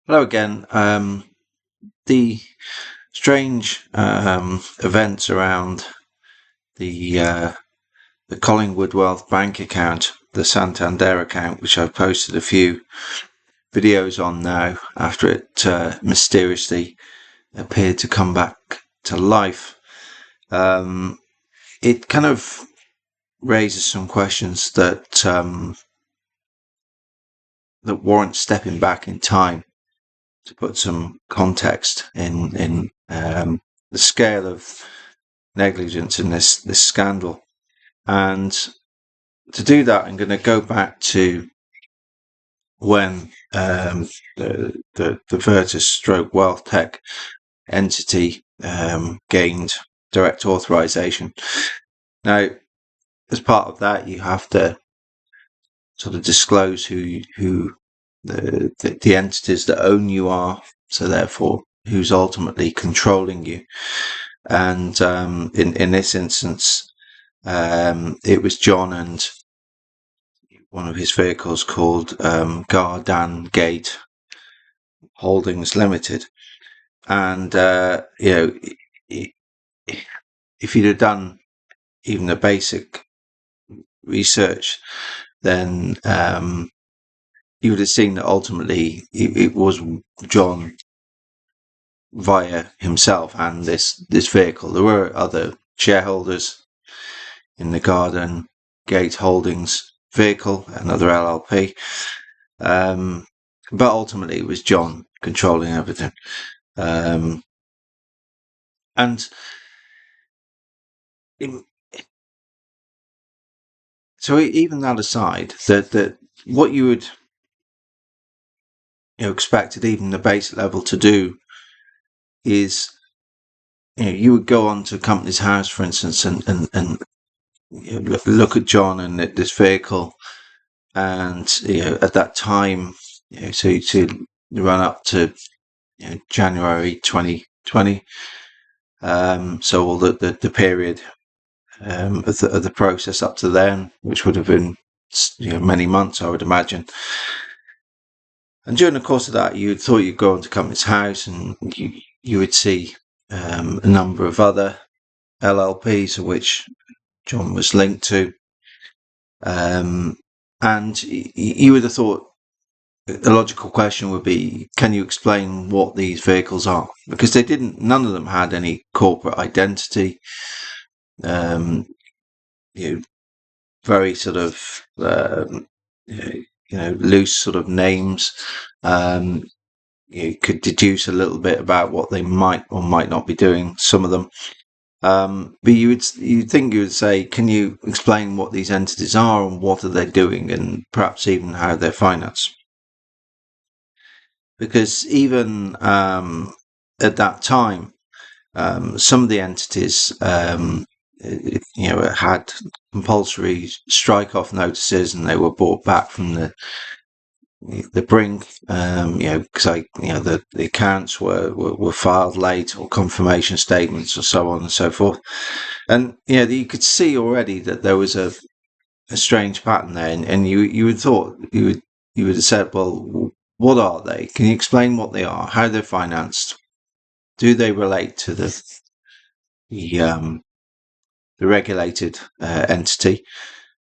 Hello again. The strange events around the Collingwood Wealth Bank account, the Santander account, which I've posted a few videos on now after it mysteriously appeared to come back to life. It kind of raises some questions that warrant stepping back in time to put some context in the scale of negligence in this scandal. And to do that, I'm going to go back to when the Virtus stroke Wealth Tech entity gained direct authorization. Now, as part of that, you have to sort of disclose who the entities that own you are, so therefore who's ultimately controlling you. And in this instance, it was John and one of his vehicles called Gardan Gate Holdings Limited. And if you'd have done even the basic research, then you would have seen that ultimately it was John via himself and this vehicle. There were other shareholders in the Garden Gate Holdings vehicle, another LLP, but ultimately it was John controlling everything. And so even that aside, that what you would expect at even the base level to do is you would go onto Company's House, for instance, and look at John and this vehicle, and at that time, so to run up to January 2020, so all the period of the process up to then, which would have been many months, I would imagine. And during the course of that, you thought you'd go into Company's House and you would see a number of other LLPs of which John was linked to. And you would have thought the logical question would be, can you explain what these vehicles are? Because none of them had any corporate identity. Very sort of loose sort of names. You could deduce a little bit about what they might or might not be doing, some of them. But you'd think you would say, can you explain what these entities are and what are they doing, and perhaps even how they're financed? Because even at that time, some of the entities had compulsory strike-off notices, and they were brought back from the brink, because the accounts were filed late, or confirmation statements, or so on and so forth. And you could see already that there was a strange pattern there, and you would thought you would have said, well, what are they? Can you explain what they are? How they're financed? Do they relate to the regulated entity?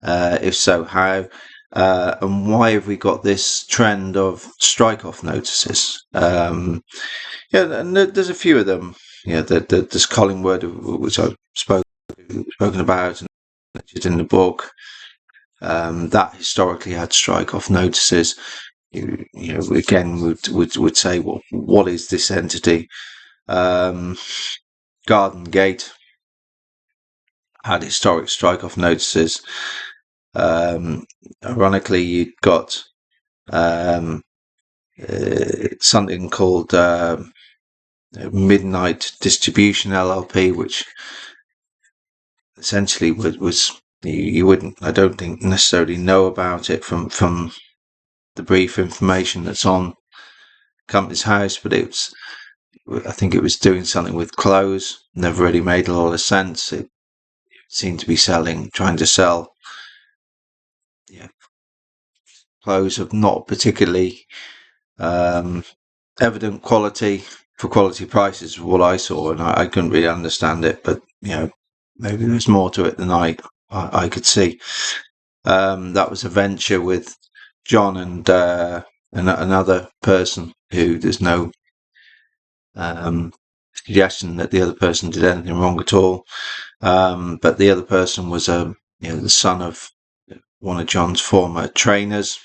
If so, how? And why have we got this trend of strike-off notices? And there's a few of them. This Collingwood, which I've spoken about and mentioned in the book, that historically had strike-off notices. Again, would say, well, what is this entity? Garden Gate had historic strike-off notices. Ironically, you'd got something called Midnight Distribution LLP, which essentially was you wouldn't, I don't think, necessarily know about it from the brief information that's on Company's House, but I think it was doing something with clothes. Never really made a lot of sense. It seemed to be trying to sell clothes of not particularly evident quality for quality prices was what I saw, and I couldn't really understand it, but maybe there's more to it than I could see. That was a venture with John and another person who there's no suggestion that the other person did anything wrong at all. But the other person was the son of one of John's former trainers.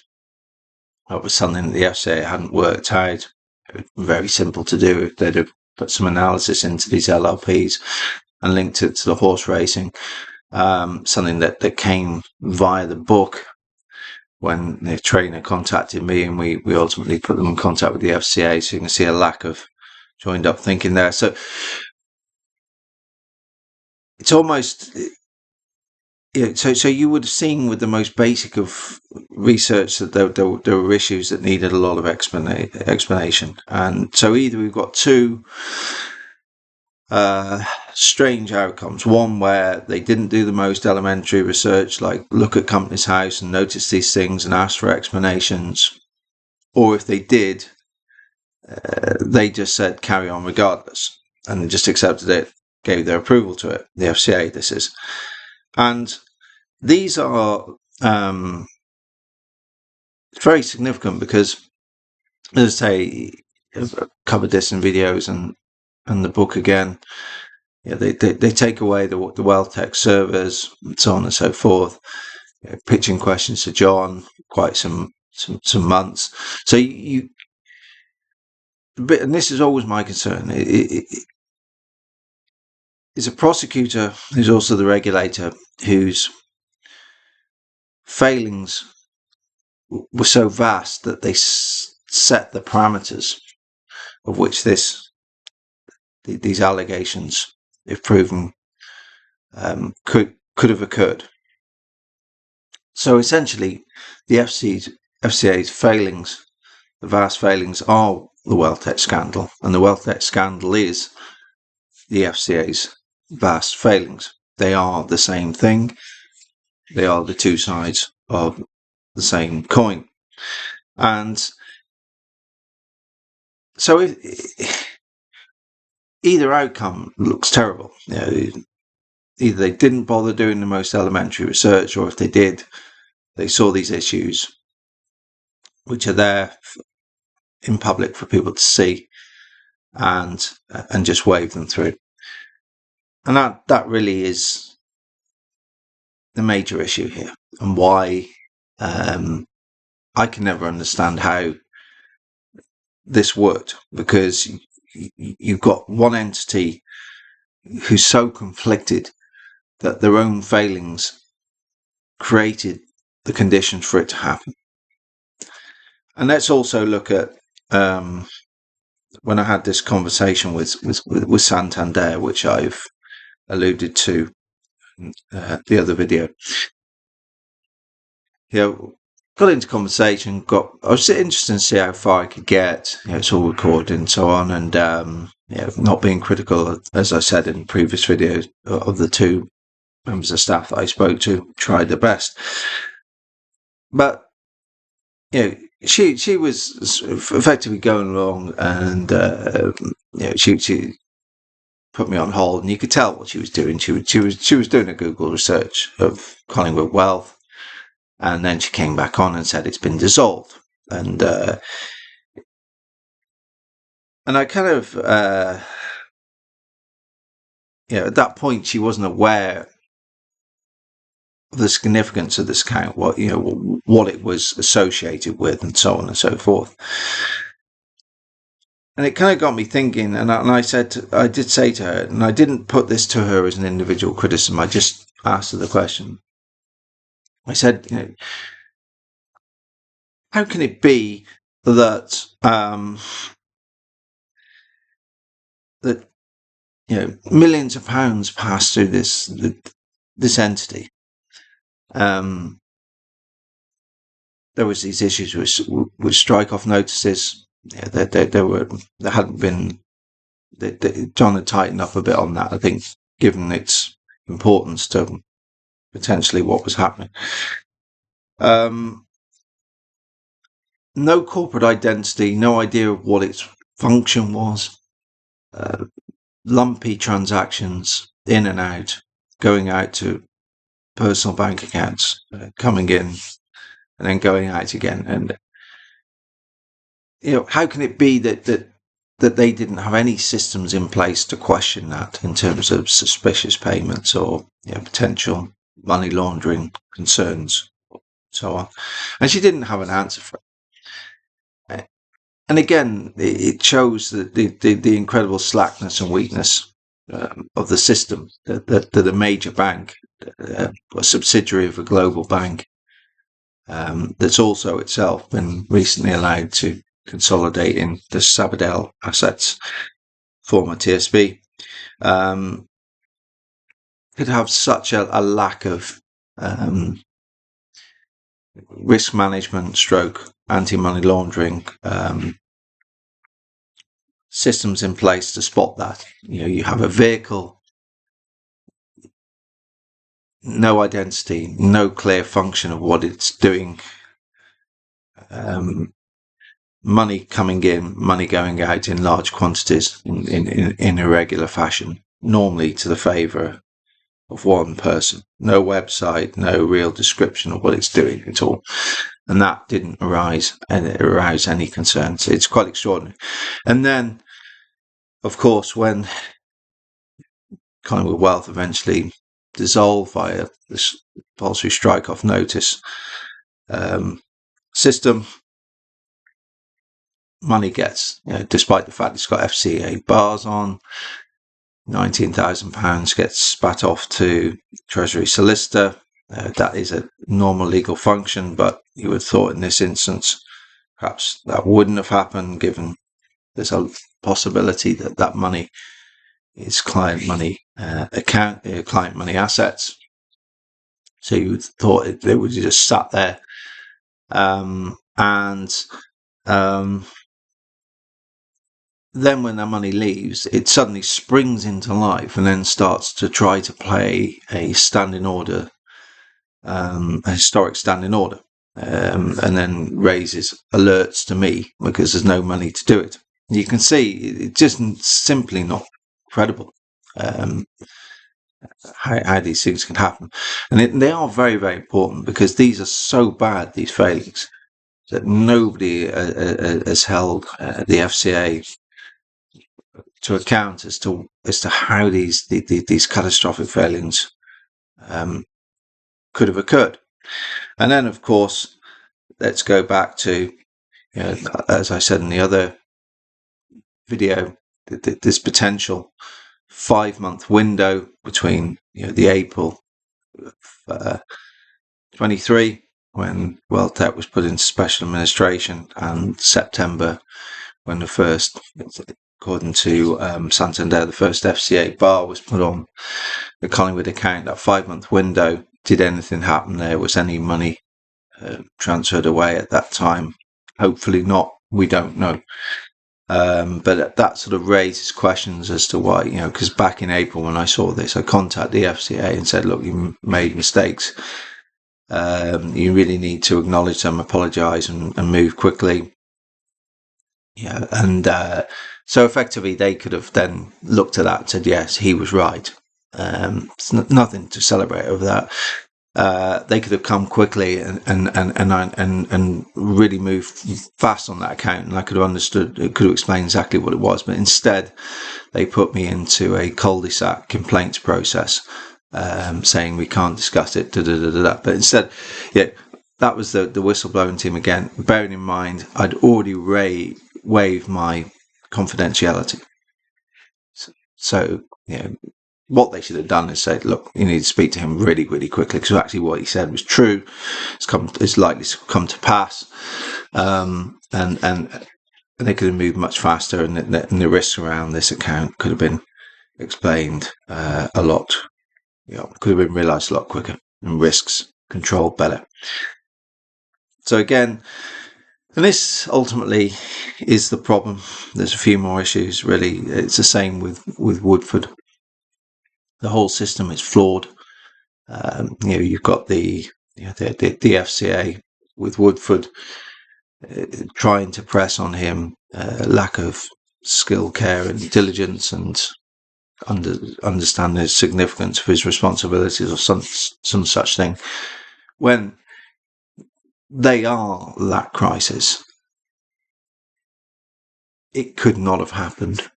That was something that the FCA hadn't worked out. It was very simple to do if they'd have put some analysis into these LLPs and linked it to the horse racing. Something that came via the book when the trainer contacted me, and we ultimately put them in contact with the FCA. So you can see a lack of joined up thinking there. So it's almost, so you would have seen with the most basic of research that there were issues that needed a lot of explanation. And so either we've got two strange outcomes. One where they didn't do the most elementary research, like look at Companies House and notice these things and ask for explanations. Or if they did, they just said carry on regardless and just accepted it, gave their approval to it. The FCA, this is. And these are very significant because, as I say, I've covered this in videos and the book again. They take away the wealth tech servers and so on and so forth. Pitching questions to John quite some months. So and this is always my concern. Is a prosecutor who's also the regulator, whose failings were so vast that they set the parameters of which these allegations, if proven, could have occurred. So essentially, the FCA's failings, the vast failings, are the wealth tech scandal, and the wealth tech scandal is the FCA's vast failings. They are the same thing. They are the two sides of the same coin. And so either outcome looks terrible. Either they didn't bother doing the most elementary research, or if they did, they saw these issues which are there in public for people to see and just wave them through. And that really is the major issue here, and why I can never understand how this worked, because you've got one entity who's so conflicted that their own failings created the conditions for it to happen. And let's also look at when I had this conversation with Santander, which I've alluded to the other video. Got into conversation. I was interested to see how far I could get. It's all recorded and so on, and not being critical, as I said in previous videos, of the two members of staff that I spoke to, tried their best. But she was effectively going along, and she put me on hold, and you could tell what she was doing. She was doing a Google research of Collingwood Wealth. And then she came back on and said it's been dissolved. And I kind of, at that point, she wasn't aware of the significance of this account, what it was associated with, and so on and so forth. And it kind of got me thinking. And I did say to her, and I didn't put this to her as an individual criticism. I just asked her the question. I said, how can it be that millions of pounds pass through this entity? There was these issues with strike-off notices. There hadn't been. John had tightened up a bit on that, I think, given its importance to potentially what was happening. No corporate identity, no idea of what it's function was. Lumpy transactions in and out, going out to personal bank accounts, coming in and then going out again. And how can it be that they didn't have any systems in place to question that in terms of suspicious payments or potential money laundering concerns, so on? And she didn't have an answer for it. And again, it shows the incredible slackness and weakness of the system that a major bank, a subsidiary of a global bank, that's also itself been recently allowed to consolidate in the Sabadell assets, former TSB, could have such a lack of risk management stroke anti-money laundering systems in place to spot that. You have a vehicle, no identity, no clear function of what it's doing, money coming in, money going out in large quantities in irregular fashion, normally to the favour of one person. No website, no real description of what it's doing at all. And that didn't arouse any concerns. It's quite extraordinary. And then, of course, when Collingwood Wealth eventually dissolved via this compulsory strike-off notice system, money gets, despite the fact it's got FCA bars on, £19,000 gets spat off to Treasury solicitor. That is a normal legal function, but you would have thought in this instance perhaps that wouldn't have happened, given there's a possibility that money is client money client money assets. So you would have thought it would have just sat there, then when that money leaves, it suddenly springs into life and then starts to try to play a standing order, a historic standing order, and then raises alerts to me because there's no money to do it. You can see it's just simply not credible how these things can happen. And they are very, very important, because these are so bad, these failings, that nobody has held the FCA to account as to how these catastrophic failings could have occurred. And then, of course, let's go back to, as I said in the other video, this potential 5-month window between the April of 23, when WealthTech was put into special administration, and September, when the first, according to Santander, the first FCA bar was put on the Collingwood account. That 5-month window, did anything happen there? Was any money transferred away at that time? Hopefully not. We don't know. But that sort of raises questions as to why, because back in April when I saw this, I contacted the FCA and said, look, you made mistakes. You really need to acknowledge them, apologise and move quickly. So effectively they could have then looked at that and said, yes, he was right. It's nothing to celebrate over that. They could have come quickly and really moved fast on that account, and I could have understood, it could have explained exactly what it was. But instead, they put me into a cul-de-sac complaints process, saying we can't discuss it. But instead, that was the whistleblowing team again. Bearing in mind, I'd already waived my confidentiality. So what they should have done is said, look, you need to speak to him really, really quickly, because actually what he said was true. It's likely to come to pass. And they could have moved much faster, and the risks around this account could have been explained a lot. Could have been realised a lot quicker, and risks controlled better. So again, and this ultimately is the problem. There's a few more issues, really. It's the same with Woodford. The whole system is flawed. You've got the FCA with Woodford trying to press on him lack of skill, care, and diligence, and understand the significance of his responsibilities, or some such thing, when they are that crisis, it could not have happened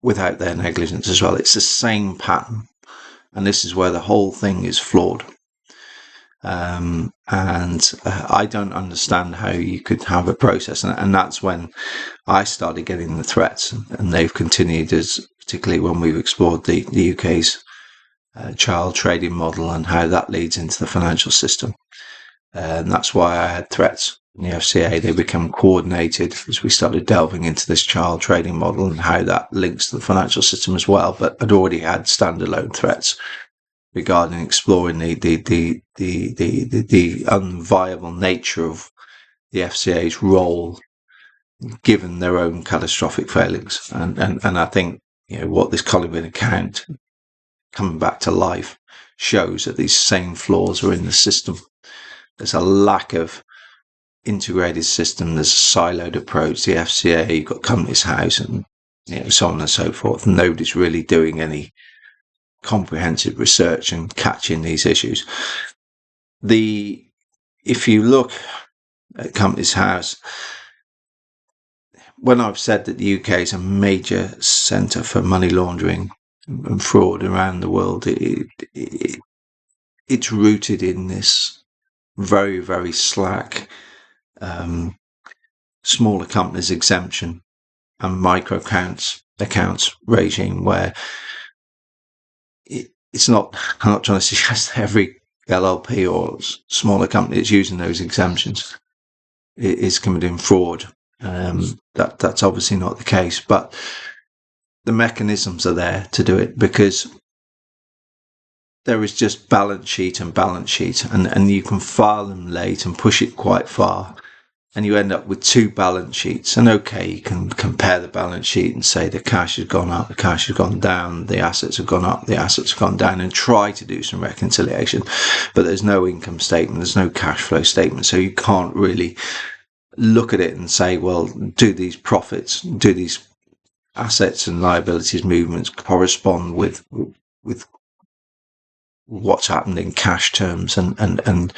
without their negligence as well. It's the same pattern, and this is where the whole thing is flawed. I don't understand how you could have a process, and that's when I started getting the threats, and they've continued, as particularly when we've explored the UK's child trading model and how that leads into the financial system. And that's why I had threats in the FCA. They become coordinated as we started delving into this child trading model and how that links to the financial system as well. But I'd already had standalone threats regarding exploring the unviable nature of the FCA's role, given their own catastrophic failings. And I think, what this Collingwood account coming back to life shows that these same flaws are in the system. There's a lack of integrated system. There's a siloed approach. The FCA, you've got Companies House, and so on and so forth. Nobody's really doing any comprehensive research and catching these issues. If you look at Companies House, when I've said that the UK is a major centre for money laundering and fraud around the world, it's rooted in this very, very slack smaller companies exemption and micro accounts regime, where it's not, I'm not trying to suggest that every LLP or smaller company that's using those exemptions is committing fraud. That's obviously not the case, but the mechanisms are there to do it, because there is just balance sheet, and you can file them late and push it quite far, and you end up with two balance sheets. And okay, you can compare the balance sheet and say the cash has gone up, the cash has gone down, the assets have gone up, the assets have gone down, and try to do some reconciliation. But there's no income statement, there's no cash flow statement, so you can't really look at it and say, well, do these profits, do these assets and liabilities movements correspond with what's happened in cash terms, and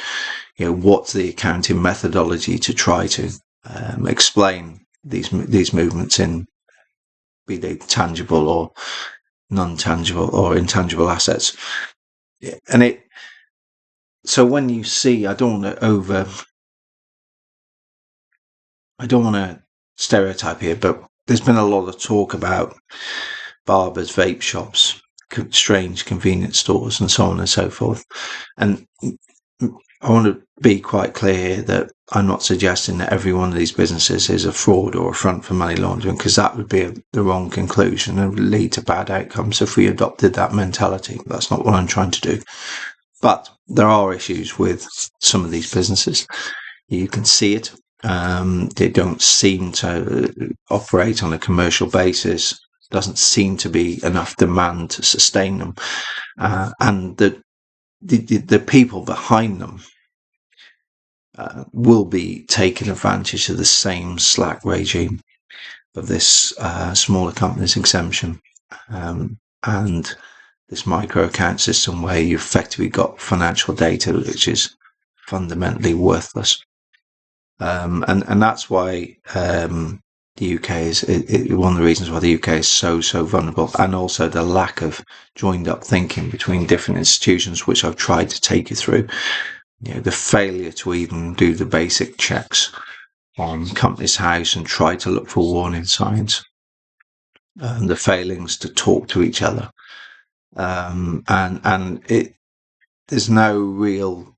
what's the accounting methodology to try to explain these movements in, be they tangible or non-tangible or intangible assets. And so when you see, I don't want to stereotype here, but there's been a lot of talk about barbers, vape shops, strange convenience stores, and so on and so forth. And I want to be quite clear here that I'm not suggesting that every one of these businesses is a fraud or a front for money laundering, because that would be the wrong conclusion and would lead to bad outcomes if we adopted that mentality. That's not what I'm trying to do. But there are issues with some of these businesses. You can see it. They don't seem to operate on a commercial basis. Doesn't seem to be enough demand to sustain them, and the people behind them will be taking advantage of the same slack regime of this smaller companies exemption and this micro account system, where you've effectively got financial data which is fundamentally worthless. And that's why the UK is one of the reasons why the UK is so vulnerable, and also the lack of joined up thinking between different institutions, which I've tried to take you through. The failure to even do the basic checks on Companies House and try to look for warning signs, and the failings to talk to each other, and there's no real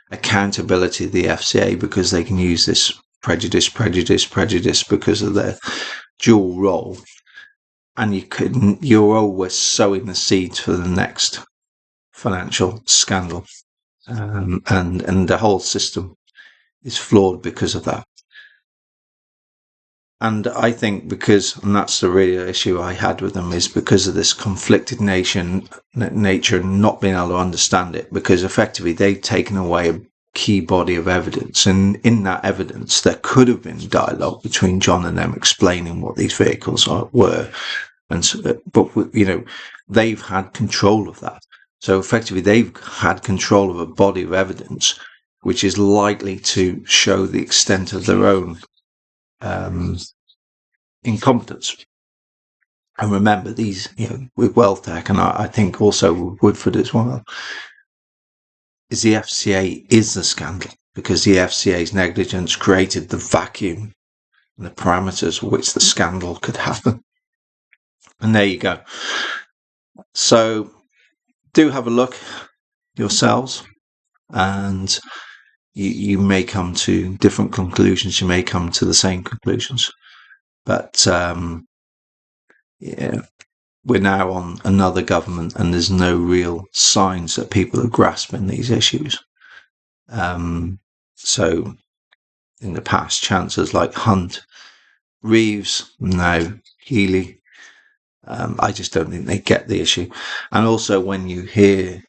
accountability of the FCA, because they can use this prejudice because of their dual role, and you're always sowing the seeds for the next financial scandal, and the whole system is flawed because of that. And I think and that's the real issue I had with them, is because of this conflicted nature and not being able to understand it, because effectively they've taken away key body of evidence, and in that evidence there could have been dialogue between John and them explaining what these vehicles were, and so, but they've had control of that. So effectively they've had control of a body of evidence which is likely to show the extent of their own incompetence. And remember, these, with WealthTech, and I think also with Woodford as well, is the FCA is the scandal, because the FCA's negligence created the vacuum and the parameters which the scandal could happen. And there you go. So do have a look yourselves, and you may come to different conclusions. You may come to the same conclusions. But we're now on another government, and there's no real signs that people are grasping these issues. So in the past, chancellors like Hunt, Reeves, now Healy, I just don't think they get the issue. And also when you hear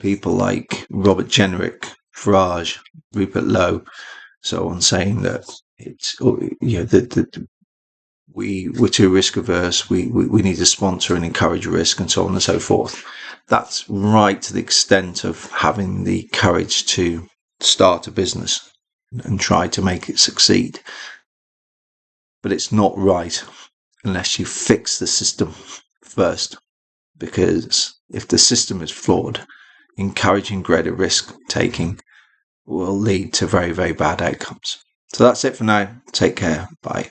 people like Robert Jenrick, Farage, Rupert Lowe, so on, saying that it's, we're too risk averse, we need to sponsor and encourage risk, and so on and so forth. That's right to the extent of having the courage to start a business and try to make it succeed. But it's not right unless you fix the system first, because if the system is flawed, encouraging greater risk taking will lead to very, very bad outcomes. So that's it for now. Take care. Bye.